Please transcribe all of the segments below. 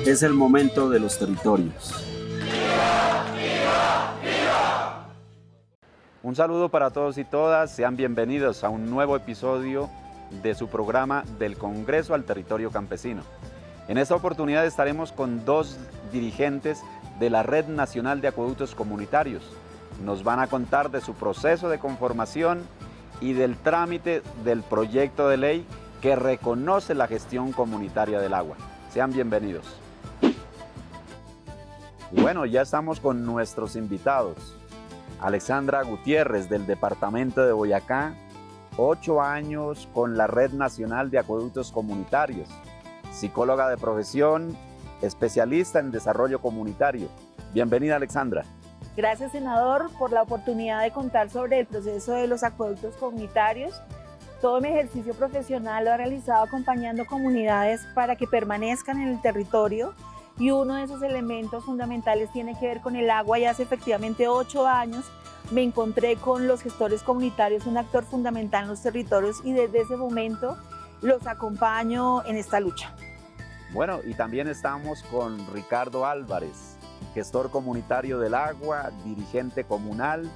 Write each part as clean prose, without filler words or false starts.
Es el momento de los territorios. Un saludo para todos y todas, sean bienvenidos a un nuevo episodio de su programa del Congreso al Territorio Campesino. En esta oportunidad estaremos con dos dirigentes de la Red Nacional de Acueductos Comunitarios. Nos van a contar de su proceso de conformación y del trámite del proyecto de ley que reconoce la gestión comunitaria del agua. Sean bienvenidos. Bueno, ya estamos con nuestros invitados. Alexandra Gutiérrez, del departamento de Boyacá, 8 años con la Red Nacional de Acueductos Comunitarios, psicóloga de profesión, especialista en desarrollo comunitario. Bienvenida, Alexandra. Gracias, senador, por la oportunidad de contar sobre el proceso de los acueductos comunitarios. Todo mi ejercicio profesional lo he realizado acompañando comunidades para que permanezcan en el territorio, y uno de esos elementos fundamentales tiene que ver con el agua. Y hace efectivamente 8 años me encontré con los gestores comunitarios, un actor fundamental en los territorios, y desde ese momento los acompaño en esta lucha. Bueno, y también estamos con Ricardo Álvarez, gestor comunitario del agua, dirigente comunal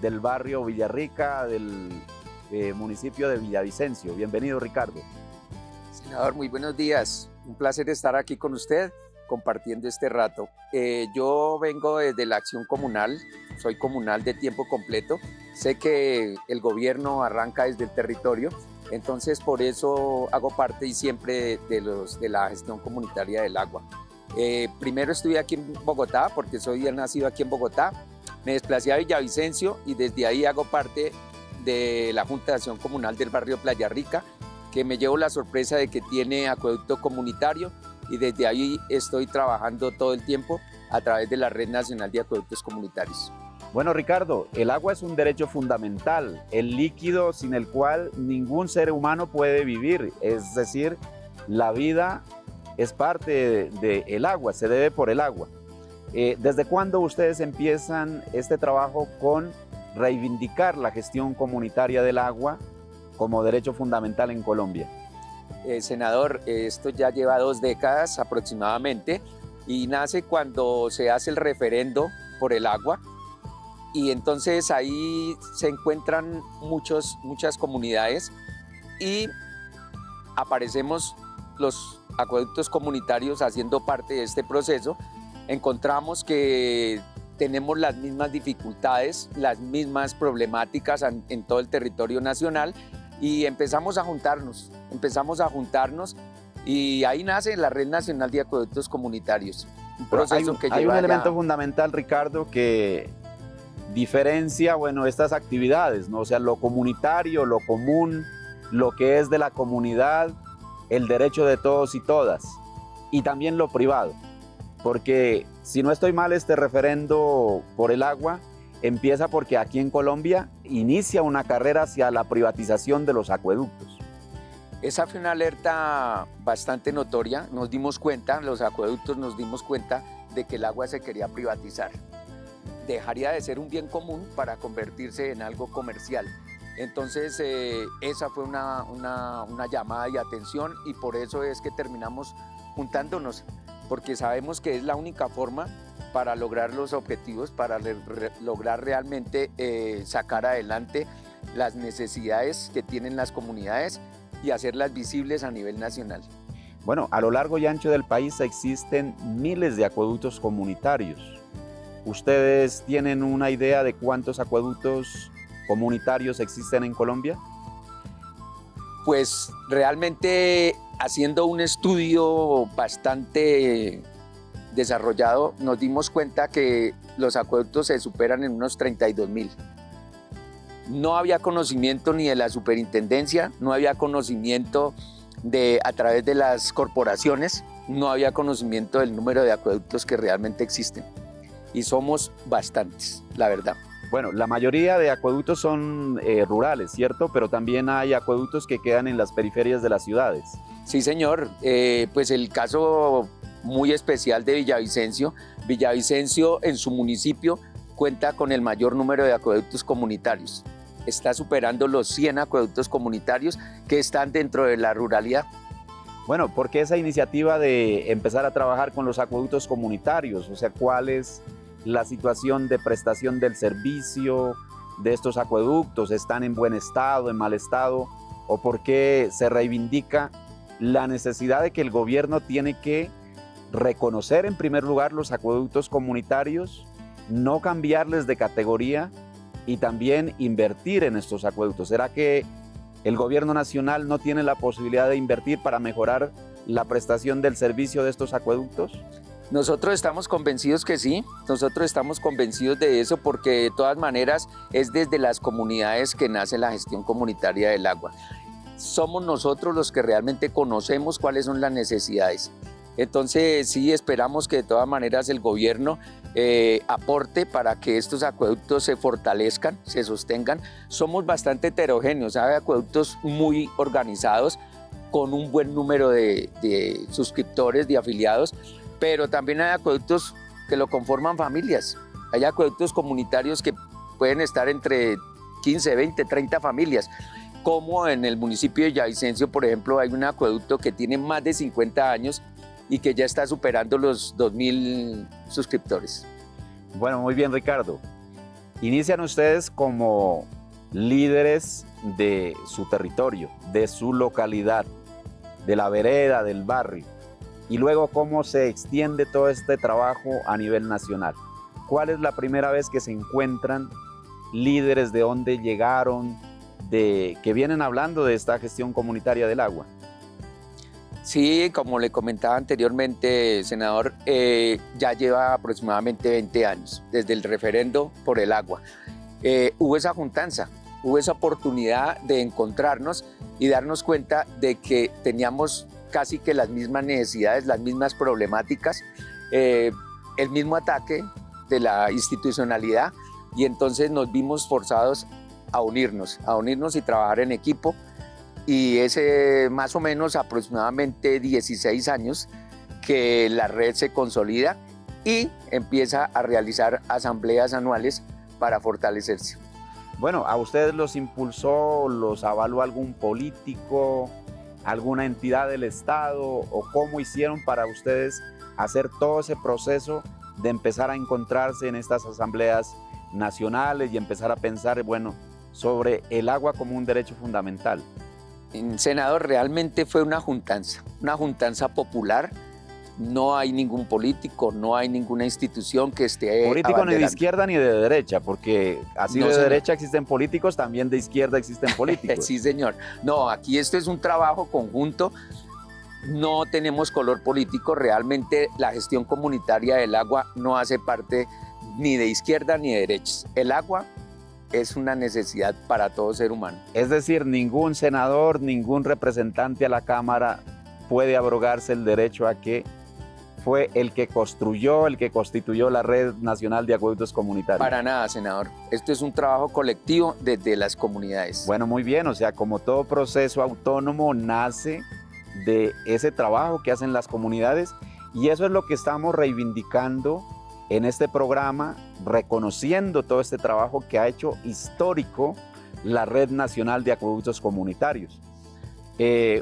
del barrio Villarrica del municipio de Villavicencio. Bienvenido, Ricardo. Senador, muy buenos días. Un placer estar aquí con usted compartiendo este rato. Yo vengo desde la acción comunal, soy comunal de tiempo completo. Sé que el gobierno arranca desde el territorio, entonces por eso hago parte y siempre de la gestión comunitaria del agua. Primero estuve aquí en Bogotá, porque soy nacido aquí en Bogotá. Me desplacé a Villavicencio y desde ahí hago parte de la Junta de Acción Comunal del barrio Playa Rica, que me llevo la sorpresa de que tiene acueducto comunitario, y desde ahí estoy trabajando todo el tiempo a través de la Red Nacional de Acueductos Comunitarios. Bueno, Ricardo, el agua es un derecho fundamental, el líquido sin el cual ningún ser humano puede vivir. Es decir, la vida es parte del agua, se debe por el agua. ¿Desde cuándo ustedes empiezan este trabajo con reivindicar la gestión comunitaria del agua como derecho fundamental en Colombia? Senador, esto ya lleva 2 décadas aproximadamente, y nace cuando se hace el referendo por el agua, y entonces ahí se encuentran muchas comunidades y aparecemos los acueductos comunitarios haciendo parte de este proceso. Encontramos que tenemos las mismas dificultades, las mismas problemáticas en todo el territorio nacional, y empezamos a juntarnos y ahí nace la Red Nacional de Acueductos Comunitarios. Un proceso que hay lleva un elemento fundamental, Ricardo, que diferencia, bueno, estas actividades, ¿no? O sea, lo comunitario, lo común, lo que es de la comunidad, el derecho de todos y todas, y también lo privado. Porque si no estoy mal, este referendo por el agua empieza porque aquí en Colombia inicia una carrera hacia la privatización de los acueductos. Esa fue una alerta bastante notoria. Nos dimos cuenta, los acueductos nos dimos cuenta de que el agua se quería privatizar. Dejaría de ser un bien común para convertirse en algo comercial. Entonces esa fue una llamada de atención, y por eso es que terminamos juntándonos, porque sabemos que es la única forma para lograr los objetivos, para lograr realmente sacar adelante las necesidades que tienen las comunidades y hacerlas visibles a nivel nacional. Bueno, a lo largo y ancho del país existen miles de acueductos comunitarios. ¿Ustedes tienen una idea de cuántos acueductos comunitarios existen en Colombia? Pues realmente, haciendo un estudio bastante desarrollado, nos dimos cuenta que los acueductos se superan en unos 32.000. No había conocimiento ni de la superintendencia, no había conocimiento a través de las corporaciones, no había conocimiento del número de acueductos que realmente existen. Y somos bastantes, la verdad. Bueno, la mayoría de acueductos son rurales, ¿cierto? Pero también hay acueductos que quedan en las periferias de las ciudades. Sí, señor. Pues el caso muy especial de Villavicencio. Villavicencio en su municipio cuenta con el mayor número de acueductos comunitarios. Está superando los 100 acueductos comunitarios que están dentro de la ruralidad. Bueno, ¿por qué esa iniciativa de empezar a trabajar con los acueductos comunitarios? O sea, ¿cuál es la situación de prestación del servicio de estos acueductos? ¿Están en buen estado, en mal estado? ¿O por qué se reivindica la necesidad de que el gobierno tiene que reconocer en primer lugar los acueductos comunitarios, no cambiarles de categoría y también invertir en estos acueductos? ¿Será que el gobierno nacional no tiene la posibilidad de invertir para mejorar la prestación del servicio de estos acueductos? Nosotros estamos convencidos que sí, nosotros estamos convencidos de eso porque de todas maneras es desde las comunidades que nace la gestión comunitaria del agua. Somos nosotros los que realmente conocemos cuáles son las necesidades. Entonces sí esperamos que de todas maneras el gobierno aporte para que estos acueductos se fortalezcan, se sostengan. Somos bastante heterogéneos, hay acueductos muy organizados con un buen número de suscriptores, de afiliados, pero también hay acueductos que lo conforman familias. Hay acueductos comunitarios que pueden estar entre 15, 20, 30 familias. Como en el municipio de Villavicencio, por ejemplo, hay un acueducto que tiene más de 50 años y que ya está superando los 2.000 suscriptores. Bueno, muy bien, Ricardo. Inician ustedes como líderes de su territorio, de su localidad, de la vereda, del barrio, y luego cómo se extiende todo este trabajo a nivel nacional. ¿Cuál es la primera vez que se encuentran líderes de dónde llegaron, que vienen hablando de esta gestión comunitaria del agua? Sí, como le comentaba anteriormente, senador, ya lleva aproximadamente 20 años desde el referendo por el agua. Hubo esa juntanza, hubo esa oportunidad de encontrarnos y darnos cuenta de que teníamos casi que las mismas necesidades, las mismas problemáticas, el mismo ataque de la institucionalidad, y entonces nos vimos forzados a unirnos y trabajar en equipo. Y es más o menos aproximadamente 16 años que la red se consolida y empieza a realizar asambleas anuales para fortalecerse. Bueno, ¿a ustedes los impulsó, los avaló algún político, alguna entidad del Estado, o cómo hicieron para ustedes hacer todo ese proceso de empezar a encontrarse en estas asambleas nacionales y empezar a pensar, bueno, sobre el agua como un derecho fundamental? Senador, realmente fue una juntanza popular. No hay ningún político, no hay ninguna institución que esté político abanderando. Ni de izquierda ni de derecha, porque así No, de señor. derecha existen políticos, también de izquierda existen políticos. Sí, señor. No, aquí esto es un trabajo conjunto. No tenemos color político. Realmente la gestión comunitaria del agua no hace parte ni de izquierda ni de derecha. El agua es una necesidad para todo ser humano. Es decir, ningún senador, ningún representante a la Cámara puede abrogarse el derecho a que fue el que construyó, el que constituyó la Red Nacional de Acueductos Comunitarios. Para nada, senador. Esto es un trabajo colectivo desde las comunidades. Bueno, muy bien, o sea, como todo proceso autónomo nace de ese trabajo que hacen las comunidades, y eso es lo que estamos reivindicando en este programa, reconociendo todo este trabajo que ha hecho histórico la Red Nacional de Acueductos Comunitarios.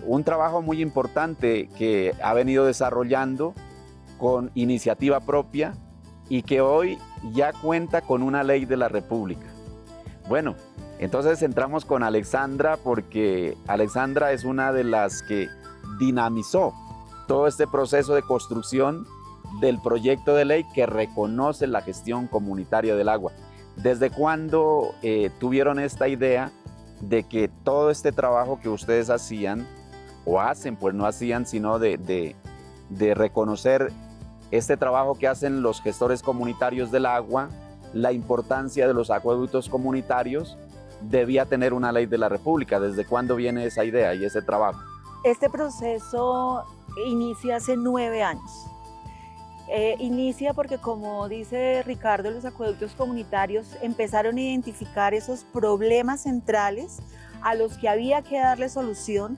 Un trabajo muy importante que ha venido desarrollando con iniciativa propia y que hoy ya cuenta con una ley de la República. Bueno, entonces entramos con Alexandra, porque Alexandra es una de las que dinamizó todo este proceso de construcción del proyecto de ley que reconoce la gestión comunitaria del agua. ¿Desde cuándo tuvieron esta idea de que todo este trabajo que ustedes hacían, o hacen, pues no hacían, sino de reconocer este trabajo que hacen los gestores comunitarios del agua, la importancia de los acueductos comunitarios, debía tener una ley de la República? ¿Desde cuándo viene esa idea y ese trabajo? Este proceso inicia hace 9 años. Inicia porque, como dice Ricardo, los acueductos comunitarios empezaron a identificar esos problemas centrales a los que había que darle solución,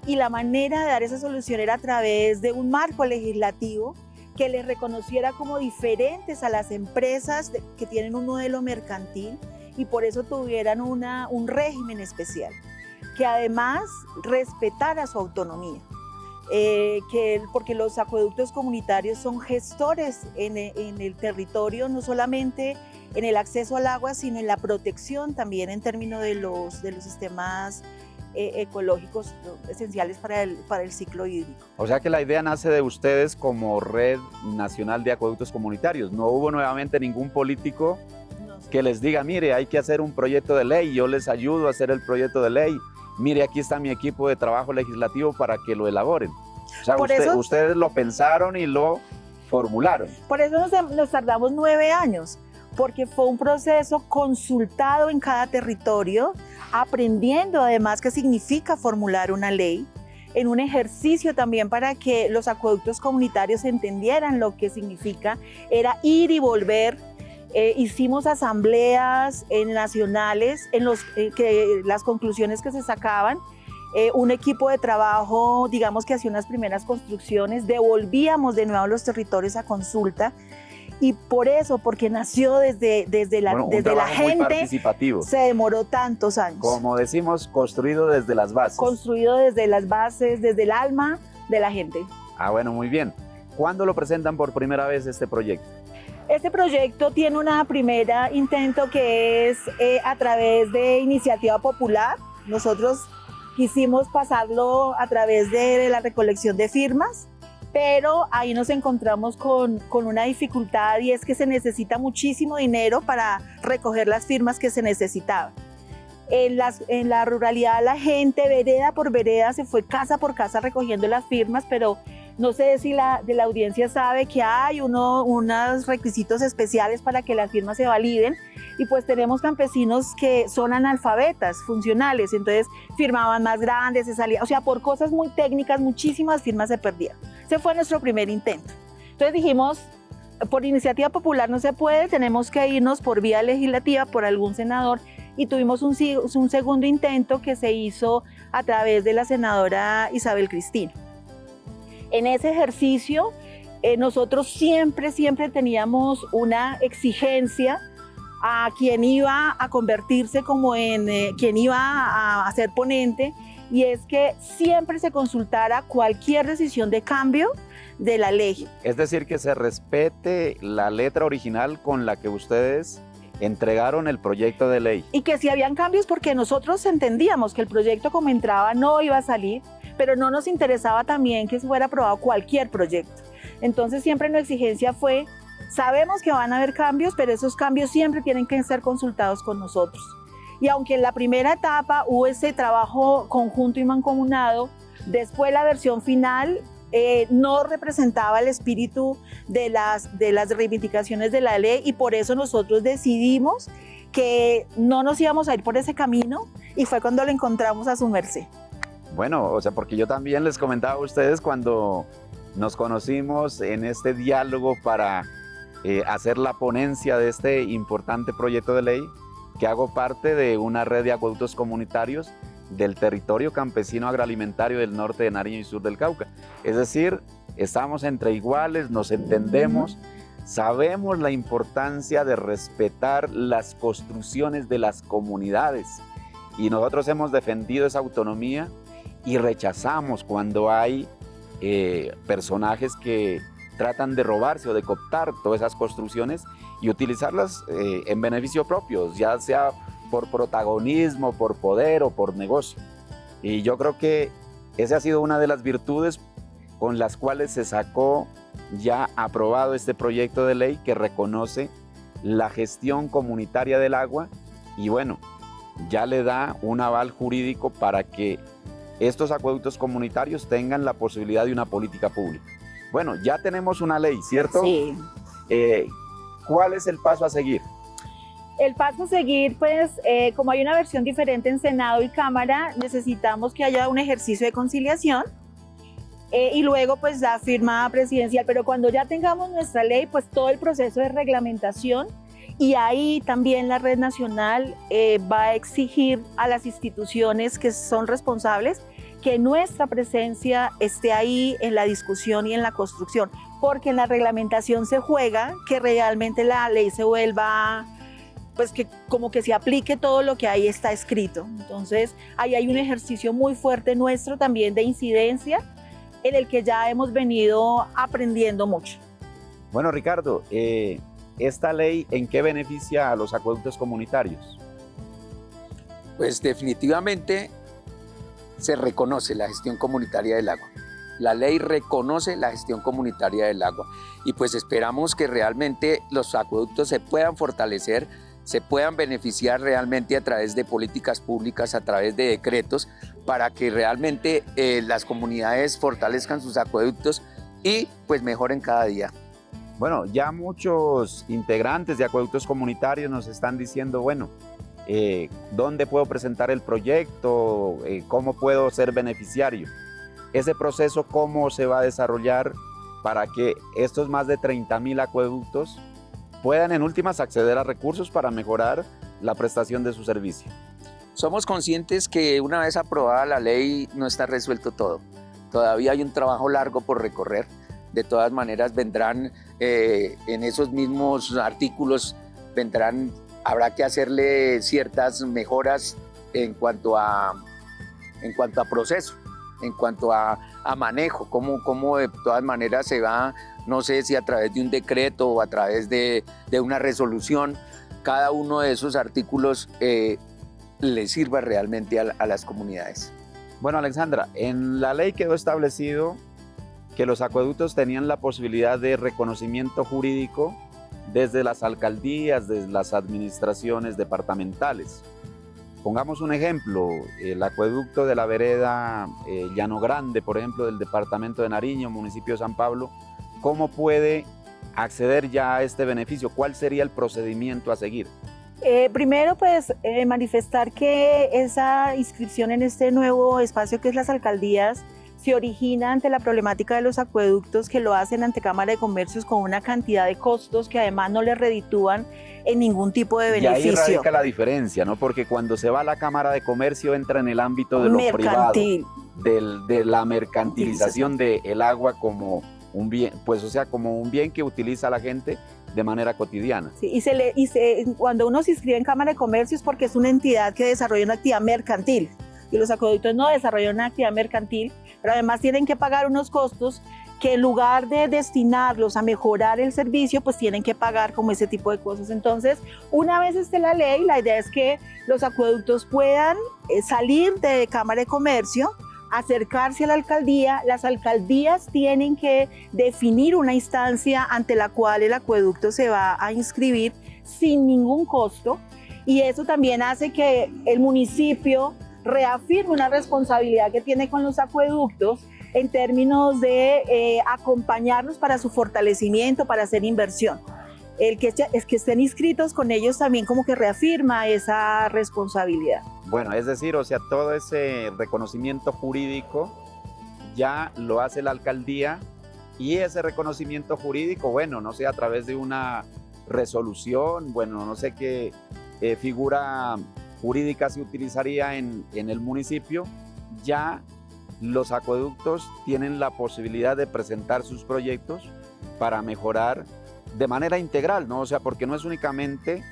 y la manera de dar esa solución era a través de un marco legislativo que les reconociera como diferentes a las empresas que tienen un modelo mercantil y por eso tuvieran un régimen especial, que además respetara su autonomía. porque los acueductos comunitarios son gestores en el territorio, no solamente en el acceso al agua, sino en la protección también en términos de los sistemas ecológicos esenciales para el ciclo hídrico. O sea que la idea nace de ustedes como Red Nacional de Acueductos Comunitarios. No hubo nuevamente ningún político que les diga, mire, hay que hacer un proyecto de ley, yo les ayudo a hacer el proyecto de ley. Mire, aquí está mi equipo de trabajo legislativo para que lo elaboren. O sea, ustedes lo pensaron y lo formularon. Por eso nos tardamos 9 años, porque fue un proceso consultado en cada territorio, aprendiendo además qué significa formular una ley, en un ejercicio también para que los acueductos comunitarios entendieran lo que significa, era ir y volver. Hicimos asambleas nacionales en las conclusiones que se sacaban, un equipo de trabajo, digamos que hacía unas primeras construcciones, devolvíamos de nuevo los territorios a consulta, y por eso, porque nació desde la gente, muy participativo. Se demoró tantos años. Como decimos, construido desde las bases. Construido desde las bases, desde el alma de la gente. Ah, bueno, muy bien. ¿Cuándo lo presentan por primera vez este proyecto? Este proyecto tiene una primera intento que es a través de iniciativa popular. Nosotros quisimos pasarlo a través de la recolección de firmas, pero ahí nos encontramos con una dificultad, y es que se necesita muchísimo dinero para recoger las firmas que se necesitaban. En la ruralidad la gente vereda por vereda se fue casa por casa recogiendo las firmas, pero no sé si de la audiencia sabe que hay unos requisitos especiales para que las firmas se validen, y pues tenemos campesinos que son analfabetas funcionales, entonces firmaban más grandes, se salía, o sea, por cosas muy técnicas muchísimas firmas se perdían. Ese fue nuestro primer intento. Entonces dijimos, por iniciativa popular no se puede, tenemos que irnos por vía legislativa, por algún senador, y tuvimos un segundo intento que se hizo a través de la senadora Isabel Cristina. En ese ejercicio nosotros siempre teníamos una exigencia a quien iba a convertirse como en quien iba a ser ponente, y es que siempre se consultara cualquier decisión de cambio de la ley. Es decir, que se respete la letra original con la que ustedes entregaron el proyecto de ley. Y que si habían cambios, porque nosotros entendíamos que el proyecto como entraba no iba a salir, pero no nos interesaba también que fuera aprobado cualquier proyecto. Entonces siempre nuestra exigencia fue, sabemos que van a haber cambios, pero esos cambios siempre tienen que ser consultados con nosotros. Y aunque en la primera etapa hubo ese trabajo conjunto y mancomunado, después la versión final no representaba el espíritu de las reivindicaciones de la ley, y por eso nosotros decidimos que no nos íbamos a ir por ese camino, y fue cuando lo encontramos a su merced. Bueno, o sea, porque yo también les comentaba a ustedes cuando nos conocimos en este diálogo para hacer la ponencia de este importante proyecto de ley, que hago parte de una red de acueductos comunitarios del territorio campesino agroalimentario del norte de Nariño y sur del Cauca. Es decir, estamos entre iguales, nos entendemos, sabemos la importancia de respetar las construcciones de las comunidades, y nosotros hemos defendido esa autonomía y rechazamos cuando hay personajes que tratan de robarse o de cooptar todas esas construcciones y utilizarlas en beneficio propio, ya sea por protagonismo, por poder o por negocio. Y yo creo que esa ha sido una de las virtudes con las cuales se sacó ya aprobado este proyecto de ley que reconoce la gestión comunitaria del agua, y bueno, ya le da un aval jurídico para que estos acueductos comunitarios tengan la posibilidad de una política pública. Bueno, ya tenemos una ley, ¿cierto? Sí. ¿Cuál es el paso a seguir? El paso a seguir, pues, como hay una versión diferente en Senado y Cámara, necesitamos que haya un ejercicio de conciliación y luego, pues, la firma presidencial. Pero cuando ya tengamos nuestra ley, pues, todo el proceso de reglamentación, y ahí también la Red Nacional va a exigir a las instituciones que son responsables que nuestra presencia esté ahí en la discusión y en la construcción, porque en la reglamentación se juega que realmente la ley se vuelva, pues que como que se aplique todo lo que ahí está escrito. Entonces ahí hay un ejercicio muy fuerte nuestro también de incidencia en el que ya hemos venido aprendiendo mucho. Bueno, Ricardo, ¿esta ley en qué beneficia a los acueductos comunitarios? Pues definitivamente se reconoce la gestión comunitaria del agua. La ley reconoce la gestión comunitaria del agua y pues esperamos que realmente los acueductos se puedan fortalecer, se puedan beneficiar realmente a través de políticas públicas, a través de decretos, para que realmente las comunidades fortalezcan sus acueductos y pues mejoren cada día. Bueno, ya muchos integrantes de acueductos comunitarios nos están diciendo, bueno, ¿dónde puedo presentar el proyecto? ¿Cómo puedo ser beneficiario? Ese proceso, ¿cómo se va a desarrollar para que estos más de 30.000 acueductos puedan en últimas acceder a recursos para mejorar la prestación de su servicio? Somos conscientes que una vez aprobada la ley no está resuelto todo. Todavía hay un trabajo largo por recorrer. De todas maneras vendrán en esos mismos artículos, habrá que hacerle ciertas mejoras en cuanto a proceso, en cuanto a manejo, cómo de todas maneras se va, no sé si a través de un decreto o a través de una resolución, cada uno de esos artículos le sirva realmente a las comunidades. Bueno, Alexandra, en la ley quedó establecido que los acueductos tenían la posibilidad de reconocimiento jurídico desde las alcaldías, desde las administraciones departamentales. Pongamos un ejemplo, el acueducto de la vereda Llano Grande, por ejemplo, del departamento de Nariño, municipio de San Pablo, ¿cómo puede acceder ya a este beneficio? ¿Cuál sería el procedimiento a seguir? Primero, pues manifestar que esa inscripción en este nuevo espacio que es las alcaldías se origina ante la problemática de los acueductos que lo hacen ante Cámara de Comercios con una cantidad de costos que además no les reditúan en ningún tipo de beneficio. Y ahí radica la diferencia, ¿no? Porque cuando se va a la Cámara de Comercio entra en el ámbito de lo mercantil, privado, de la mercantilización del agua como un bien, pues o sea, como un bien que utiliza la gente de manera cotidiana. Sí, cuando uno se inscribe en Cámara de Comercio es porque es una entidad que desarrolla una actividad mercantil y los acueductos no desarrollan una actividad mercantil, pero además tienen que pagar unos costos que en lugar de destinarlos a mejorar el servicio, pues tienen que pagar como ese tipo de cosas. Entonces, una vez esté la ley, la idea es que los acueductos puedan salir de Cámara de Comercio, acercarse a la alcaldía. Las alcaldías tienen que definir una instancia ante la cual el acueducto se va a inscribir sin ningún costo, y eso también hace que el municipio reafirme una responsabilidad que tiene con los acueductos en términos de acompañarlos para su fortalecimiento, para hacer inversión. El que estén inscritos con ellos también como que reafirma esa responsabilidad. Bueno, es decir, o sea, todo ese reconocimiento jurídico ya lo hace la alcaldía, y ese reconocimiento jurídico, bueno, no sé, a través de una resolución, bueno, no sé qué figura jurídica se utilizaría en el municipio, ya los acueductos tienen la posibilidad de presentar sus proyectos para mejorar de manera integral, ¿no? O sea, porque no es únicamente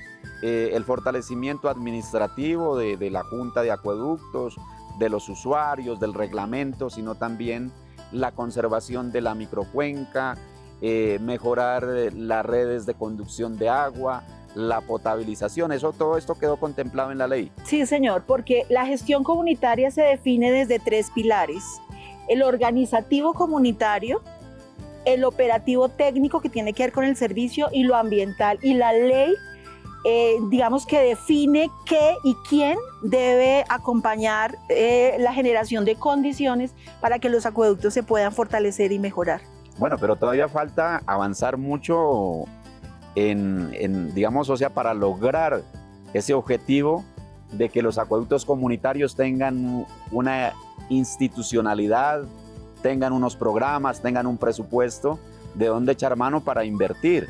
el fortalecimiento administrativo de la Junta de Acueductos, de los usuarios, del reglamento, sino también la conservación de la microcuenca, mejorar las redes de conducción de agua, la potabilización. Todo esto quedó contemplado en la ley. Sí, señor, porque la gestión comunitaria se define desde 3 pilares: el organizativo comunitario, el operativo técnico que tiene que ver con el servicio, y lo ambiental. Y la ley, digamos que define qué y quién debe acompañar la generación de condiciones para que los acueductos se puedan fortalecer y mejorar. Bueno, pero todavía falta avanzar mucho digamos, o sea, para lograr ese objetivo de que los acueductos comunitarios tengan una institucionalidad, tengan unos programas, tengan un presupuesto de dónde echar mano para invertir.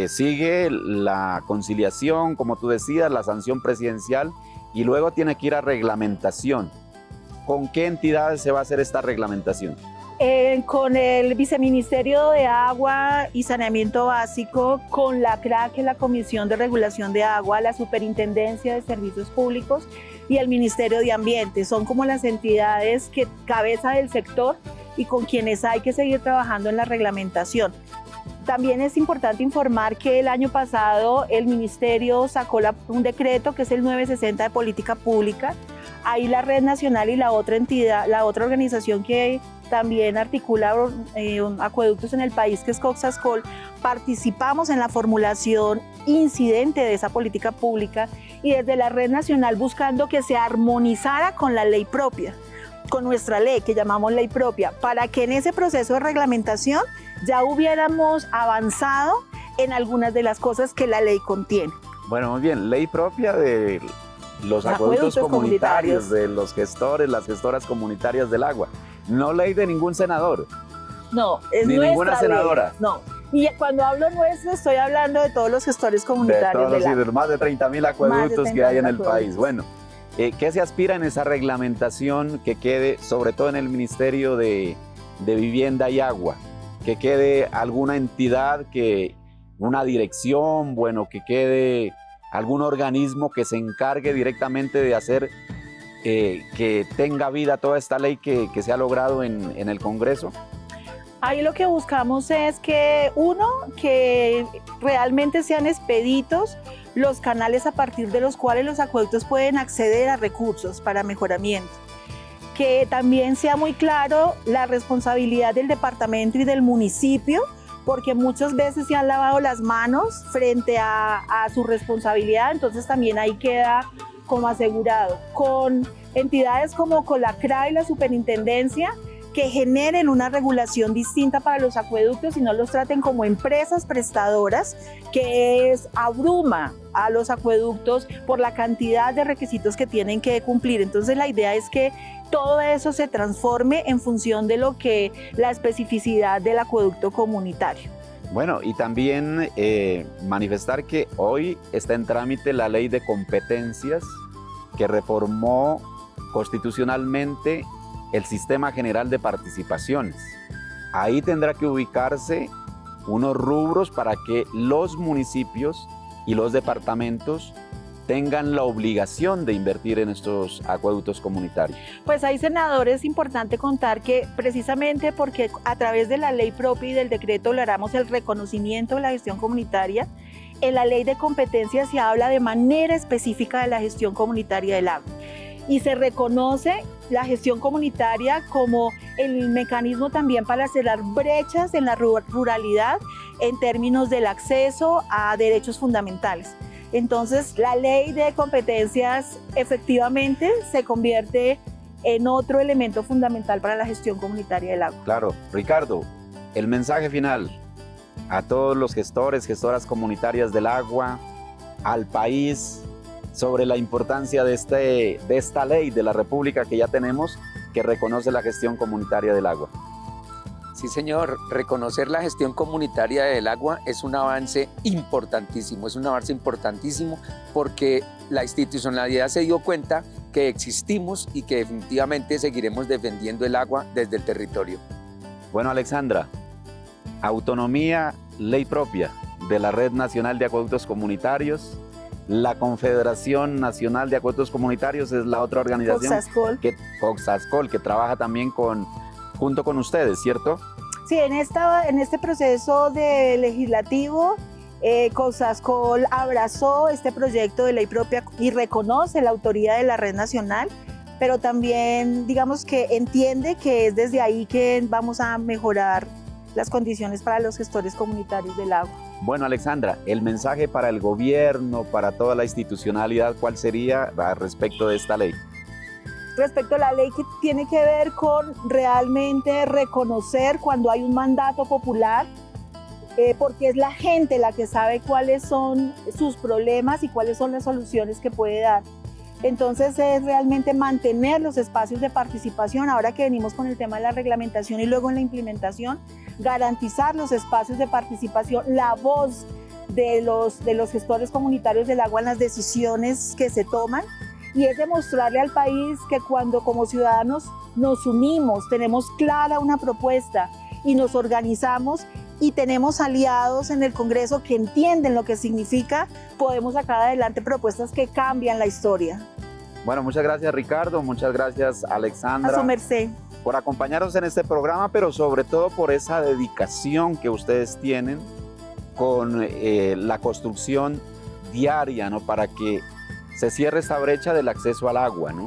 Sigue la conciliación, como tú decías, la sanción presidencial, y luego tiene que ir a reglamentación. ¿Con qué entidades se va a hacer esta reglamentación? Con el Viceministerio de Agua y Saneamiento Básico, con la CRAC, que es la Comisión de Regulación de Agua, la Superintendencia de Servicios Públicos y el Ministerio de Ambiente. Son como las entidades cabeza del sector y con quienes hay que seguir trabajando en la reglamentación. También es importante informar que el año pasado el Ministerio sacó un decreto que es el 960 de política pública. Ahí la Red Nacional y la otra entidad, la otra organización que también articula acueductos en el país, que es Coxascol, participamos en la formulación incidente de esa política pública y desde la Red Nacional buscando que se armonizara con la ley propia, con nuestra ley que llamamos ley propia, para que en ese proceso de reglamentación ya hubiéramos avanzado en algunas de las cosas que la ley contiene. Bueno, muy bien, ley propia de los acueductos comunitarios, de los gestores, las gestoras comunitarias del agua. No ley de ningún senador. No, es ni nuestra ninguna senadora. Ley. No. Y cuando hablo nuestro, estoy hablando de todos los gestores comunitarios del agua. De más de 30.000 acueductos que hay en el país. Bueno, ¿qué se aspira en esa reglamentación que quede, sobre todo en el Ministerio de Vivienda y Agua? Que quede alguna entidad, una dirección, bueno, que quede algún organismo que se encargue directamente de hacer que tenga vida toda esta ley que se ha logrado en el Congreso. Ahí lo que buscamos es que realmente sean expeditos los canales a partir de los cuales los acueductos pueden acceder a recursos para mejoramiento. Que también sea muy claro la responsabilidad del departamento y del municipio, porque muchas veces se han lavado las manos frente a su responsabilidad, entonces también ahí queda como asegurado. Con entidades como Colacra y la Superintendencia, que generen una regulación distinta para los acueductos y no los traten como empresas prestadoras, que abruma a los acueductos por la cantidad de requisitos que tienen que cumplir. Entonces la idea es que todo eso se transforme en función de lo que la especificidad del acueducto comunitario. Bueno, y también manifestar que hoy está en trámite la ley de competencias que reformó constitucionalmente el Sistema General de Participaciones. Ahí tendrá que ubicarse unos rubros para que los municipios y los departamentos tengan la obligación de invertir en estos acueductos comunitarios. Pues ahí, senador, es importante contar que precisamente porque a través de la ley propia y del decreto logramos el reconocimiento de la gestión comunitaria, en la ley de competencias se habla de manera específica de la gestión comunitaria del agua y se reconoce la gestión comunitaria como el mecanismo también para cerrar brechas en la ruralidad en términos del acceso a derechos fundamentales. Entonces, la ley de competencias efectivamente se convierte en otro elemento fundamental para la gestión comunitaria del agua. Claro. Ricardo, el mensaje final a todos los gestores, gestoras comunitarias del agua, al país, sobre la importancia de esta ley de la República que ya tenemos, que reconoce la gestión comunitaria del agua. Sí, señor, reconocer la gestión comunitaria del agua es un avance importantísimo, porque la institucionalidad se dio cuenta que existimos y que definitivamente seguiremos defendiendo el agua desde el territorio. Bueno, Alexandra, autonomía, ley propia de la Red Nacional de Acueductos Comunitarios, la Confederación Nacional de Acueductos Comunitarios es la otra organización, Coxascol, que trabaja también junto con ustedes, ¿cierto? Sí, en este proceso legislativo, Coxascol abrazó este proyecto de ley propia y reconoce la autoría de la Red Nacional, pero también digamos que entiende que es desde ahí que vamos a mejorar las condiciones para los gestores comunitarios del agua. Bueno, Alexandra, el mensaje para el gobierno, para toda la institucionalidad, ¿cuál sería respecto de esta ley? Respecto a la ley que tiene que ver con realmente reconocer cuando hay un mandato popular, porque es la gente la que sabe cuáles son sus problemas y cuáles son las soluciones que puede dar. Entonces es realmente mantener los espacios de participación, ahora que venimos con el tema de la reglamentación y luego en la implementación, garantizar los espacios de participación, la voz de los gestores comunitarios del agua en las decisiones que se toman, y es demostrarle al país que cuando como ciudadanos nos unimos, tenemos clara una propuesta y nos organizamos y tenemos aliados en el Congreso que entienden lo que significa, podemos sacar adelante propuestas que cambian la historia. Bueno, muchas gracias, Ricardo, muchas gracias, Alexandra. A su merced. por acompañarnos en este programa, pero sobre todo por esa dedicación que ustedes tienen con la construcción diaria, ¿no? Para que se cierre esta brecha del acceso al agua, ¿no?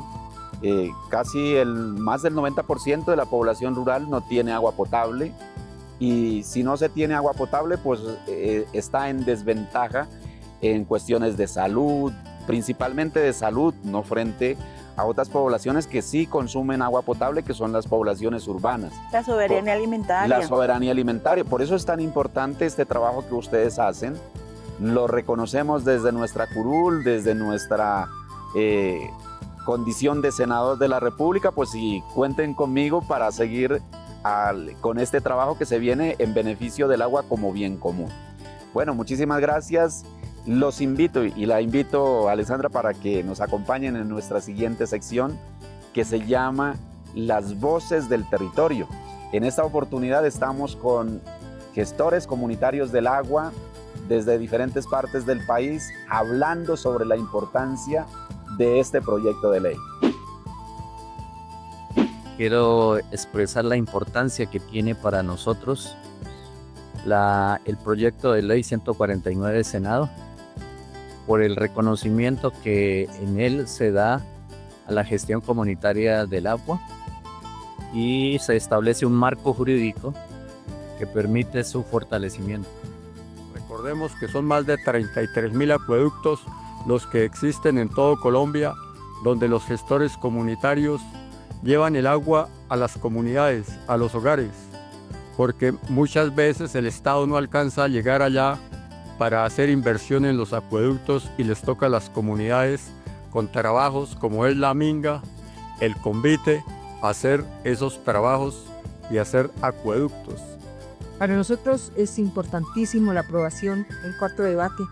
Más del 90% de la población rural no tiene agua potable, y si no se tiene agua potable, pues está en desventaja en cuestiones de salud, principalmente de salud, no frente a otras poblaciones que sí consumen agua potable, que son las poblaciones urbanas. La soberanía alimentaria. La soberanía alimentaria. Por eso es tan importante este trabajo que ustedes hacen. Lo reconocemos desde nuestra curul, desde nuestra condición de senador de la República, pues sí, cuenten conmigo para seguir con este trabajo que se viene en beneficio del agua como bien común. Bueno, muchísimas gracias. Los invito y la invito, Alessandra, para que nos acompañen en nuestra siguiente sección, que se llama Las Voces del Territorio. En esta oportunidad estamos con gestores comunitarios del agua desde diferentes partes del país, hablando sobre la importancia de este proyecto de ley. Quiero expresar la importancia que tiene para nosotros el proyecto de ley 149 del Senado, por el reconocimiento que en él se da a la gestión comunitaria del agua, y se establece un marco jurídico que permite su fortalecimiento. Recordemos que son más de 33.000 acueductos los que existen en todo Colombia, donde los gestores comunitarios llevan el agua a las comunidades, a los hogares, porque muchas veces el Estado no alcanza a llegar allá para hacer inversión en los acueductos, y les toca a las comunidades con trabajos como es la minga, el convite, hacer esos trabajos y hacer acueductos. Para nosotros es importantísimo la aprobación en cuarto debate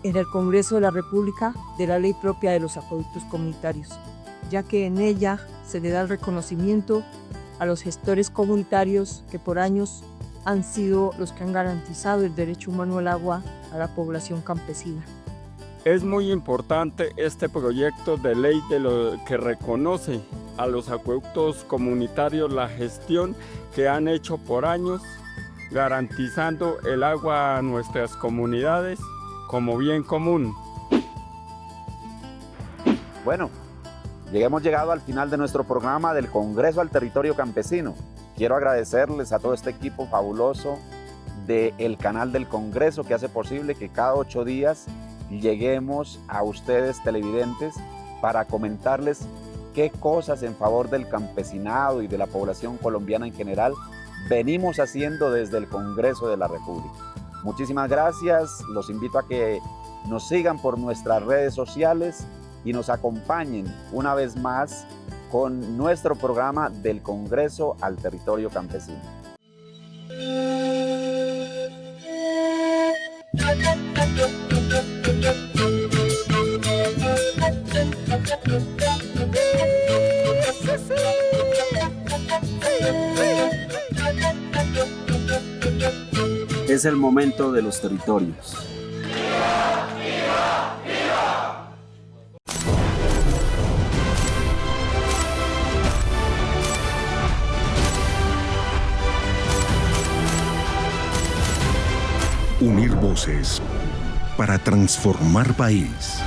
en el Congreso de la República de la ley propia de los acueductos comunitarios, ya que en ella se le da el reconocimiento a los gestores comunitarios que por años han sido los que han garantizado el derecho humano al agua a la población campesina. Es muy importante este proyecto de ley que reconoce a los acueductos comunitarios la gestión que han hecho por años, garantizando el agua a nuestras comunidades como bien común. Bueno, hemos llegado al final de nuestro programa del Congreso al Territorio Campesino. Quiero agradecerles a todo este equipo fabuloso del canal del Congreso, que hace posible que cada 8 días lleguemos a ustedes televidentes para comentarles qué cosas en favor del campesinado y de la población colombiana en general venimos haciendo desde el Congreso de la República. Muchísimas gracias, los invito a que nos sigan por nuestras redes sociales y nos acompañen una vez más con nuestro programa del Congreso al Territorio Campesino. Es el momento de los territorios. Unir voces para transformar país.